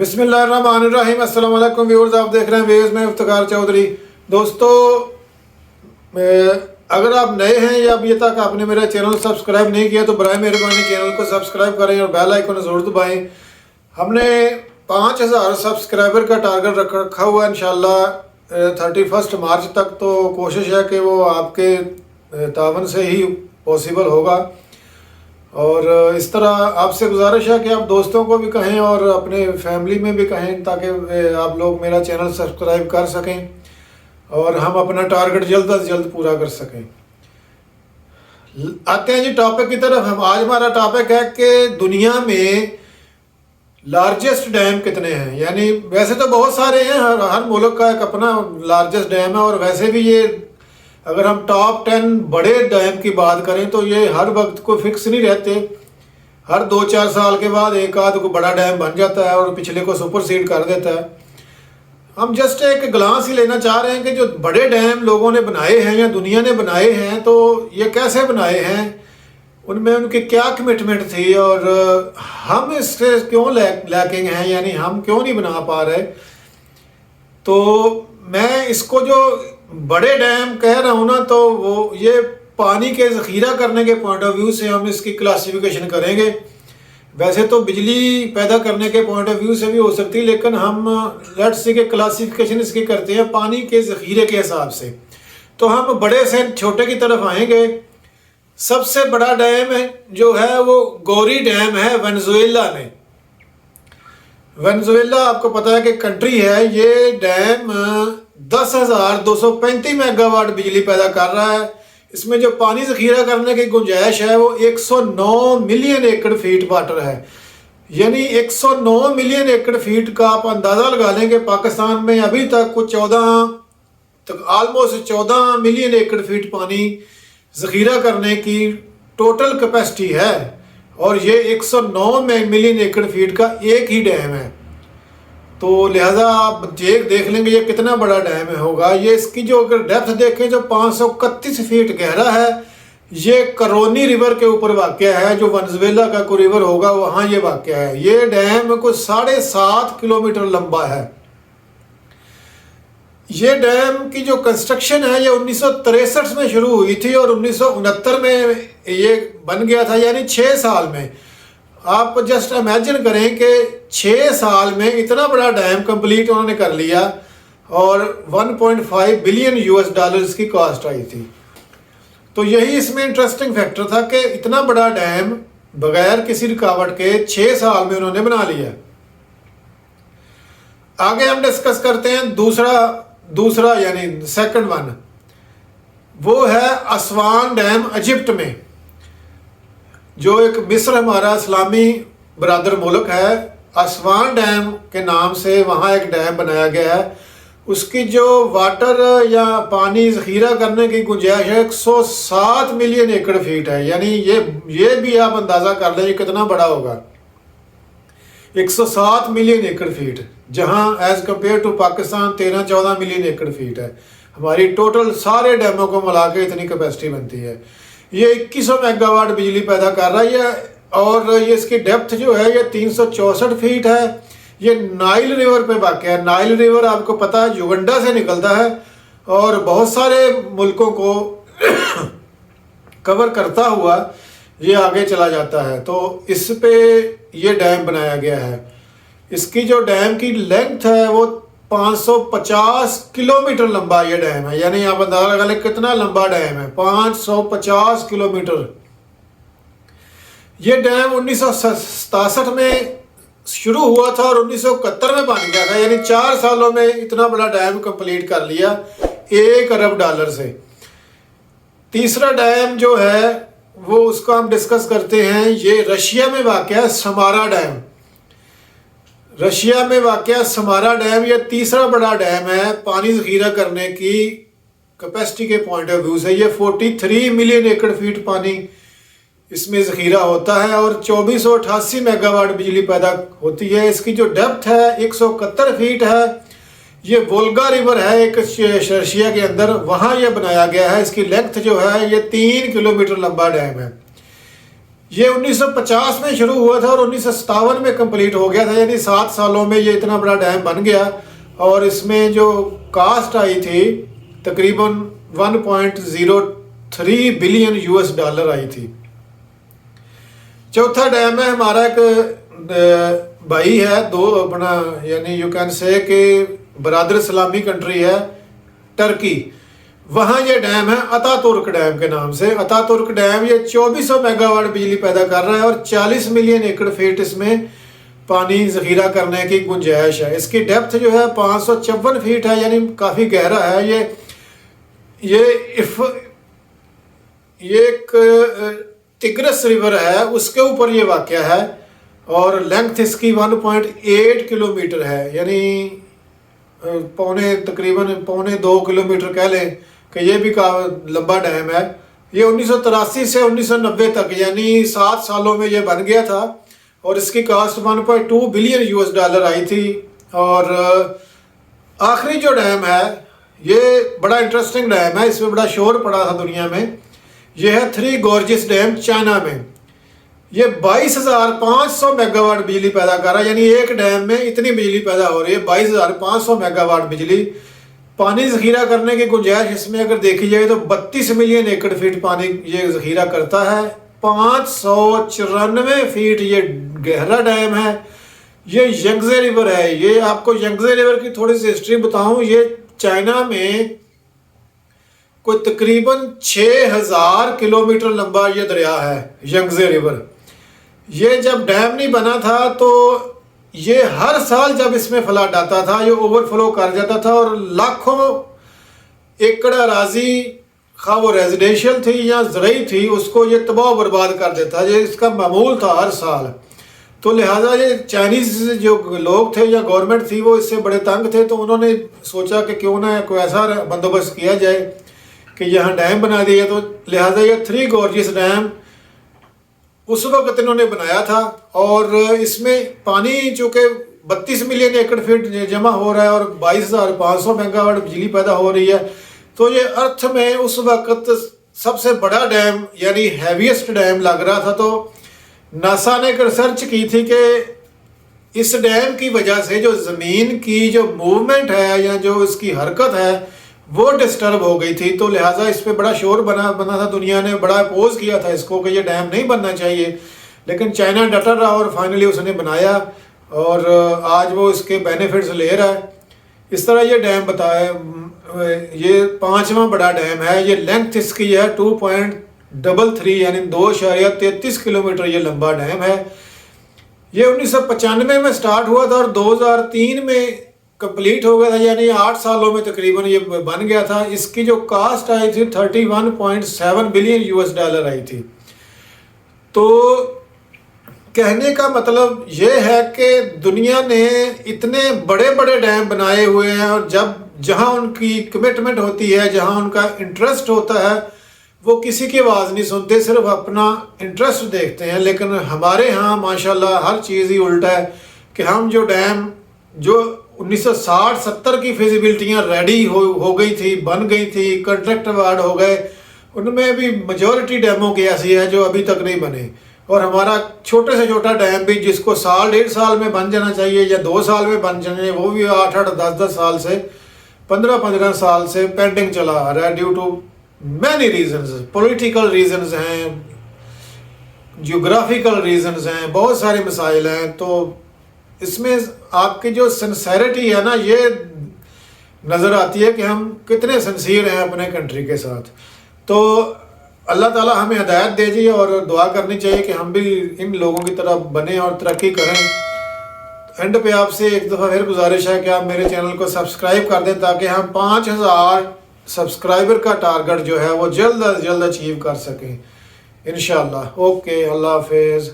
बिस्मिल्लाहिर्रहमानिर्रहीम। अस्सलाम वालेकुम व्यूअर्स, आप देख रहे हैं व्यूअर्स में इफ्तिखार चौधरी। दोस्तों, अगर आप नए हैं या अभी तक आपने मेरा चैनल सब्सक्राइब नहीं किया तो बराए मेहरबानी चैनल को सब्सक्राइब करें और बेल आइकन ज़रूर दबाएं। हमने 5000 सब्सक्राइबर का टारगेट रखा हुआ है इंशाल्लाह 31 मार्च तक। तो कोशिश है कि वो आपके तावन से ही पॉसिबल होगा। और इस तरह आपसे गुजारिश है कि आप दोस्तों को भी कहें और अपने फैमिली में भी कहें ताकि आप लोग मेरा चैनल सब्सक्राइब कर सकें और हम अपना टारगेट जल्द से जल्द पूरा कर सकें। आते हैं जी टॉपिक की तरफ। हम आज हमारा टॉपिक है कि दुनिया में लार्जेस्ट डैम कितने हैं। यानी वैसे तो बहुत सारे हैं, हर मुल्क का एक अपना लार्जेस्ट डैम है। और वैसे भी ये अगर हम टॉप 10 बड़े डैम की बात करें तो ये हर वक्त को फिक्स नहीं रहते। हर 2-4 साल के बाद एक आध को बड़ा डैम बन जाता है और पिछले को सुपरसीड कर देता है। हम जस्ट एक ग्लांस ही लेना चाह रहे हैं कि जो बड़े डैम लोगों ने बनाए हैं या दुनिया ने बनाए हैं तो ये कैसे बनाए हैं, उनमें उनकी क्या कमिटमेंट थी और हम इससे क्यों लैकिंग हैं, यानी हम क्यों नहीं बना पा रहे। तो मैं इसको जो बड़े डैम कह रहा हूँ ना, तो वो ये पानी के ज़ख़ीरा करने के पॉइंट ऑफ व्यू से हम इसकी क्लासिफिकेशन करेंगे। वैसे तो बिजली पैदा करने के पॉइंट ऑफ व्यू से भी हो सकती है, लेकिन हम लेट्स से कि क्लासिफिकेशन इसकी करते हैं पानी के ज़ख़ीरे के हिसाब से। तो हम बड़े से छोटे की तरफ आएंगे। सबसे बड़ा डैम जो है वो गौरी डैम है वेनेजुएला में। वेनेजुएला आपको पता है कि कंट्री है। ये डैम 10,235 मेगावाट बिजली पैदा कर रहा है। इसमें जो पानी ज़ख़ीरा करने की गुंजाइश है वो 109 मिलियन एकड़ फीट वाटर है। यानी 109 मिलियन एकड़ फीट का आप अंदाज़ा लगा लें कि पाकिस्तान में अभी तक कुछ ऑलमोस्ट 14 मिलियन एकड़ फीट पानी ज़ख़ीरा करने की टोटल कैपेसिटी है। और ये 109 मिलियन एकड़ फीट का एक ही डैम है। तो लिहाजा आप देख लेंगे ये कितना बड़ा डैम होगा। ये इसकी जो अगर डेप्थ देखें जो 531 फीट गहरा है। ये करोनी रिवर के ऊपर वाक़या है, जो वेनेजुएला का कोई रिवर होगा वहाँ ये वाक़या है। ये डैम कुछ 7.5 किलोमीटर लंबा है। ये डैम की जो कंस्ट्रक्शन है ये 1963 में शुरू हुई थी और 1969 में ये बन गया था, यानी 6 साल में। आप जस्ट इमेजिन करें कि 6 साल में इतना बड़ा डैम कंप्लीट उन्होंने कर लिया और 1.5 बिलियन US डॉलर्स की कॉस्ट आई थी। तो यही इसमें इंटरेस्टिंग फैक्टर था कि इतना बड़ा डैम बगैर किसी रुकावट के 6 साल में उन्होंने बना लिया। आगे हम डिस्कस करते हैं दूसरा यानी सेकंड वन, वो है असवान डैम इजिप्ट में। जो एक मिस्र हमारा इस्लामी बरादर मुल्क है, असवान डैम के नाम से वहाँ एक डैम बनाया गया है। उसकी जो वाटर या पानी ज़ख़ीरा करने की गुंजाइश है 107 मिलियन एकड़ फीट है। यानी ये भी आप अंदाज़ा कर लें कितना बड़ा होगा, 107 मिलियन एकड़ फीट, जहाँ as compare to Pakistan 13-14 million एकड़ फीट है। हमारी टोटल सारे डैमों को मिला के इतनी कैपेसिटी बनती है। ये 2100 मेगावाट बिजली पैदा कर रहा है और ये इसकी डेप्थ जो है ये 364 फीट है। ये नाइल रिवर पे वाक़या है। नाइल रिवर आपको पता है युगंडा से निकलता है और बहुत सारे मुल्कों को कवर करता हुआ ये आगे चला जाता है। तो इस पे ये डैम बनाया गया है। इसकी जो डैम की लेंथ है वो 550 किलोमीटर लंबा ये डैम है। यानी आप अंदाजा लगा लें कितना लंबा डैम है, 550 किलोमीटर। ये डैम 1967 में शुरू हुआ था और 1971 में बन गया था। यानी 4 सालों में इतना बड़ा डैम कंप्लीट कर लिया 1 अरब डॉलर से। तीसरा डैम जो है वो उसका हम डिस्कस करते हैं। ये रशिया में वाक़या है, समारा डैम। रशिया में वाक़या समारा डैम ये तीसरा बड़ा डैम है पानी ज़ख़ीरा करने की कैपेसिटी के पॉइंट ऑफ व्यू से। ये 43 मिलियन एकड़ फीट पानी इसमें ज़ख़ीरा होता है और 2488 मेगावाट बिजली पैदा होती है। इसकी जो डेप्थ है 171 फीट है। ये वोल्गा रिवर है एक रशिया के अंदर, वहाँ ये बनाया गया है। इसकी लेंथ जो है ये 3 किलोमीटर लंबा डैम है। ये 1950 में शुरू हुआ था और 1957 में कंप्लीट हो गया था, यानी 7 सालों में ये इतना बड़ा डैम बन गया। और इसमें जो कास्ट आई थी तकरीबन 1.03 बिलियन यूएस डॉलर आई थी। चौथा डैम है हमारा, एक भाई है दो अपना, यानी यू कैन से कि बरादर इस्लामी कंट्री है टर्की, वहाँ ये डैम है अतातुर्क डैम के नाम से। अतातुर्क डैम ये 2400 मेगावाट बिजली पैदा कर रहा है और 40 मिलियन एकड़ फीट इसमें पानी जखीरा करने की गुंजाइश है। इसकी डेप्थ जो है 554 फीट है, यानी काफ़ी गहरा है। ये एक तिग्रस रिवर है, उसके ऊपर ये वाक़या है और लेंथ इसकी 1.8 किलोमीटर है, यानी तकरीबन पौने 2 किलोमीटर कह लें कि ये भी का लंबा डैम है। ये 1983 से 1990 तक यानी 7 सालों में ये बन गया था और इसकी कास्ट 1.2 बिलियन यूएस डॉलर आई थी। और आखिरी जो डैम है ये बड़ा इंटरेस्टिंग डैम है, इसमें बड़ा शोर पड़ा था दुनिया में। यह है थ्री गॉर्जियस डैम चाइना में। ये 22,500 मेगावाट बिजली पैदा कर रहा है, यानी एक डैम में इतनी बिजली पैदा हो रही है 22,500 मेगावाट बिजली। पानी जखीरा करने की गुंजाइश इसमें अगर देखी जाए तो 32 मिलियन एकड़ फीट पानी ये जखीरा करता है। 594 फीट ये गहरा डैम है। ये यंगजे रिवर है। ये आपको यंगजे रिवर की थोड़ी सी हिस्ट्री बताऊं, ये चाइना में कोई तकरीबन 6000 किलोमीटर लंबा ये दरिया है यंगजे रिवर। ये जब डैम नहीं बना था तो ये हर साल जब इसमें फ्लड आता था ये ओवरफ्लो कर जाता था और लाखों एकड़ अराजी खा वो रेजिडेंशियल थी या ज़रई थी उसको ये तबाह बर्बाद कर देता। ये इसका मामूल था हर साल। तो लिहाजा ये चाइनीज़ जो लोग थे या गवर्नमेंट थी वो इससे बड़े तंग थे, तो उन्होंने सोचा कि क्यों ना कोई ऐसा बंदोबस्त किया जाए कि यहाँ डैम बना दिया। तो लिहाजा ये थ्री गॉर्जियस डैम उस वक्त इन्होंने बनाया था और इसमें पानी चूँकि 32 मिलियन एकड़ फीट जमा हो रहा है और 22,500 मेगावाट बिजली पैदा हो रही है, तो ये अर्थ में उस वक्त सबसे बड़ा डैम यानी हैवीएस्ट डैम लग रहा था। तो नासा ने एक रिसर्च की थी कि इस डैम की वजह से जो ज़मीन की जो मूवमेंट है या जो इसकी हरकत है वो डिस्टर्ब हो गई थी। तो लिहाजा इस पर बड़ा शोर बना था, दुनिया ने बड़ा अपोज किया था इसको कि ये डैम नहीं बनना चाहिए, लेकिन चाइना डटा रहा और फाइनली उसने बनाया और आज वो इसके बेनिफिट्स ले रहा है। इस तरह ये डैम बताया, ये 5वां बड़ा डैम है। ये लेंथ इसकी है 2.33 यानी 2.33 किलोमीटर ये लंबा डैम है। ये 1995 में स्टार्ट हुआ था और 2003 में कंप्लीट हो गया था, यानी 8 सालों में तकरीबन ये बन गया था। इसकी जो कास्ट आई थी 31.7 बिलियन यूएस डॉलर आई थी। तो कहने का मतलब ये है कि दुनिया ने इतने बड़े बड़े डैम बनाए हुए हैं और जहां उनकी कमिटमेंट होती है, जहां उनका इंटरेस्ट होता है, वो किसी की आवाज़ नहीं सुनते, सिर्फ अपना इंटरेस्ट देखते हैं। लेकिन हमारे यहाँ माशाल्लाह हर चीज़ ही उल्टा है कि हम जो डैम जो 1960-70 की फिजिबिलिटियाँ रेडी हो गई थी, बन गई थी, कॉन्ट्रैक्ट अवार्ड हो गए, उनमें भी मेजॉरिटी डैमों की ऐसी है जो अभी तक नहीं बने। और हमारा छोटे से छोटा डैम भी जिसको साल 1.5 साल में बन जाना चाहिए या 2 साल में बन जाने, वो भी 8-8, 10-10 साल से 15-15 साल से पेंडिंग चला आ रहा है due to many reasons. Political reasons हैं, जियोग्राफिकल रीजंस हैं, बहुत सारे मसाइल हैं। तो इसमें आपकी जो सिंसेरिटी है ना ये नज़र आती है कि हम कितने सिंसियर हैं अपने कंट्री के साथ। तो अल्लाह ताला हमें हिदायत दीजिए और दुआ करनी चाहिए कि हम भी इन लोगों की तरह बने और तरक्की करें। एंड पे आपसे एक दफ़ा फिर गुजारिश है कि आप मेरे चैनल को सब्सक्राइब कर दें ताकि हम 5000 सब्सक्राइबर का टारगेट जो है वो जल्द अज जल्द अचीव कर सकें इंशाअल्लाह। ओके, अल्लाह हाफिज़।